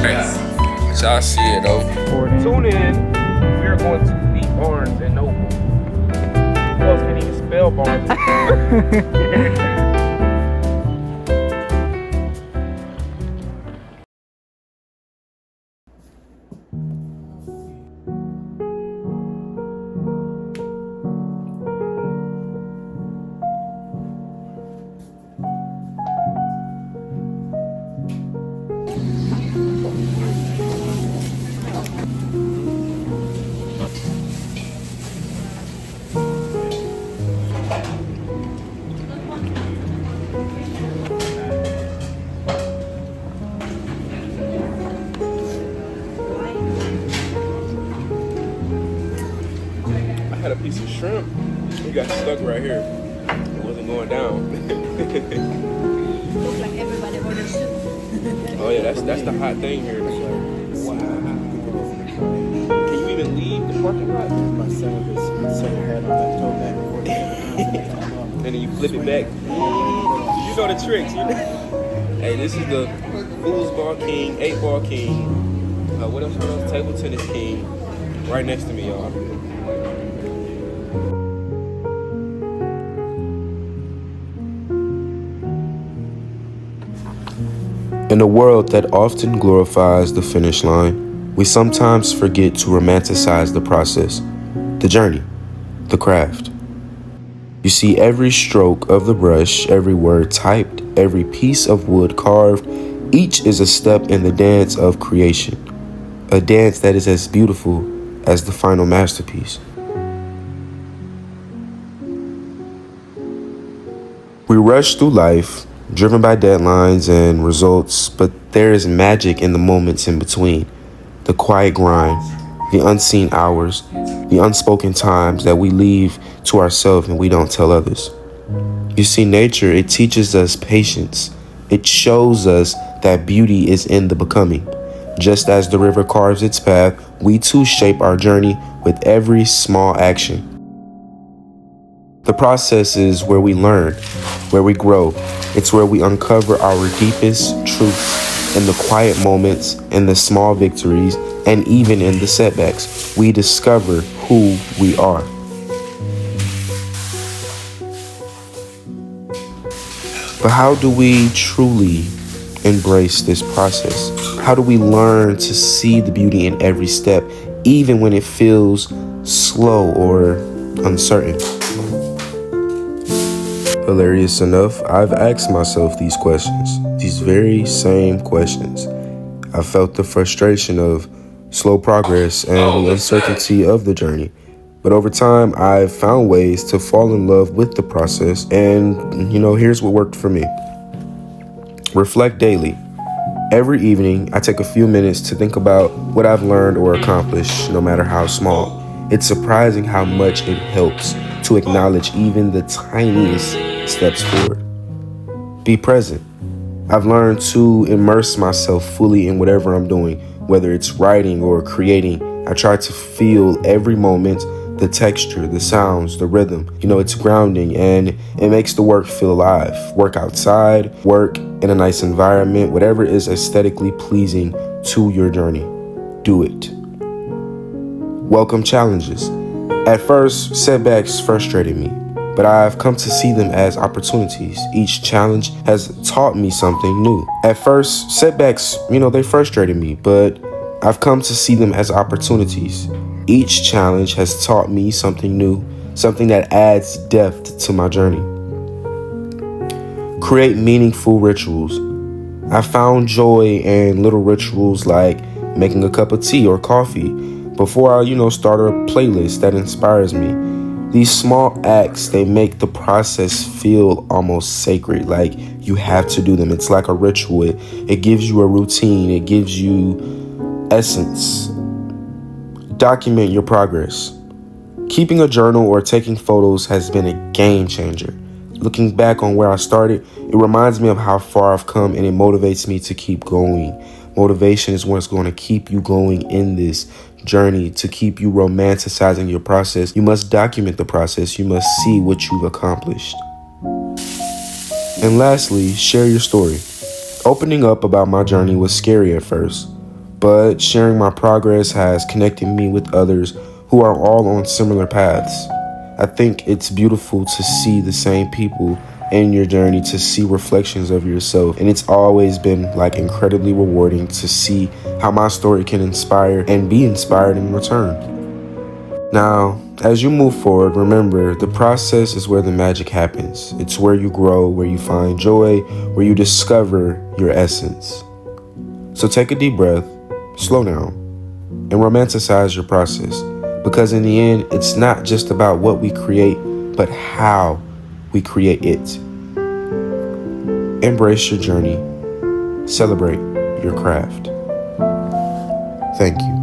Y'all see it though. Tune in. We are going to beat Barnes and Noble. Who else can even spell Barnes? I had a piece of shrimp. We got stuck right here. It wasn't going down. Looks like everybody orders soup. Oh yeah, that's the hot thing here. Wow. Can you even leave the parking lot? My son just set her head on that toe back. And then you flip it back. You know the tricks. You know? Hey, this is the foosball king, 8-ball king. What else? Table tennis king. Right next to me, y'all. In a world that often glorifies the finish line, we sometimes forget to romanticize the process, the journey, the craft. You see, every stroke of the brush, every word typed, every piece of wood carved, each is a step in the dance of creation, a dance that is as beautiful as the final masterpiece. We rush through life, driven by deadlines and results, but there is magic in the moments in between, the quiet grind, the unseen hours, the unspoken times that we leave to ourselves and we don't tell others. You see, nature, it teaches us patience. It shows us that beauty is in the becoming. Just as the river carves its path, we too shape our journey with every small action. The process is where we learn, where we grow. It's where we uncover our deepest truths. In the quiet moments, in the small victories, and even in the setbacks, we discover who we are. But how do we truly embrace this process? How do we learn to see the beauty in every step, even when it feels slow or uncertain? Hilarious enough, I've asked myself these questions, these very same questions. I felt the frustration of slow progress and the uncertainty of the journey. But over time, I've found ways to fall in love with the process. And, here's what worked for me. Reflect daily. Every evening, I take a few minutes to think about what I've learned or accomplished, no matter how small. It's surprising how much it helps to acknowledge even the tiniest steps forward. Be present. I've learned to immerse myself fully in whatever I'm doing, whether it's writing or creating. I try to feel every moment, the texture, the sounds, the rhythm. It's grounding and it makes the work feel alive. Work outside, work in a nice environment, whatever is aesthetically pleasing to your journey. Do it. Welcome challenges. At first, setbacks frustrated me, but I've come to see them as opportunities. Each challenge has taught me something new. At first, setbacks, they frustrated me, but I've come to see them as opportunities. Each challenge has taught me something new, something that adds depth to my journey. Create meaningful rituals. I found joy in little rituals like making a cup of tea or coffee before I, start a playlist that inspires me. These small acts, they make the process feel almost sacred, like you have to do them. It's like a ritual. It gives you a routine. It gives you essence. Document your progress. Keeping a journal or taking photos has been a game changer. Looking back on where I started, it reminds me of how far I've come and it motivates me to keep going. Motivation is what's going to keep you going in this journey, to keep you romanticizing your process. You must document the process. You must see what you've accomplished. And lastly, share your story. Opening up about my journey was scary at first. but sharing my progress has connected me with others who are all on similar paths. I think it's beautiful to see the same people in your journey, to see reflections of yourself, and it's always been like incredibly rewarding to see how my story can inspire and be inspired in return. Now, as you move forward, remember the process is where the magic happens. It's where you grow, where you find joy, where you discover your essence. So take a deep breath, slow down, and romanticize your process. Because in the end, it's not just about what we create, but how we create it. Embrace your journey. Celebrate your craft. Thank you.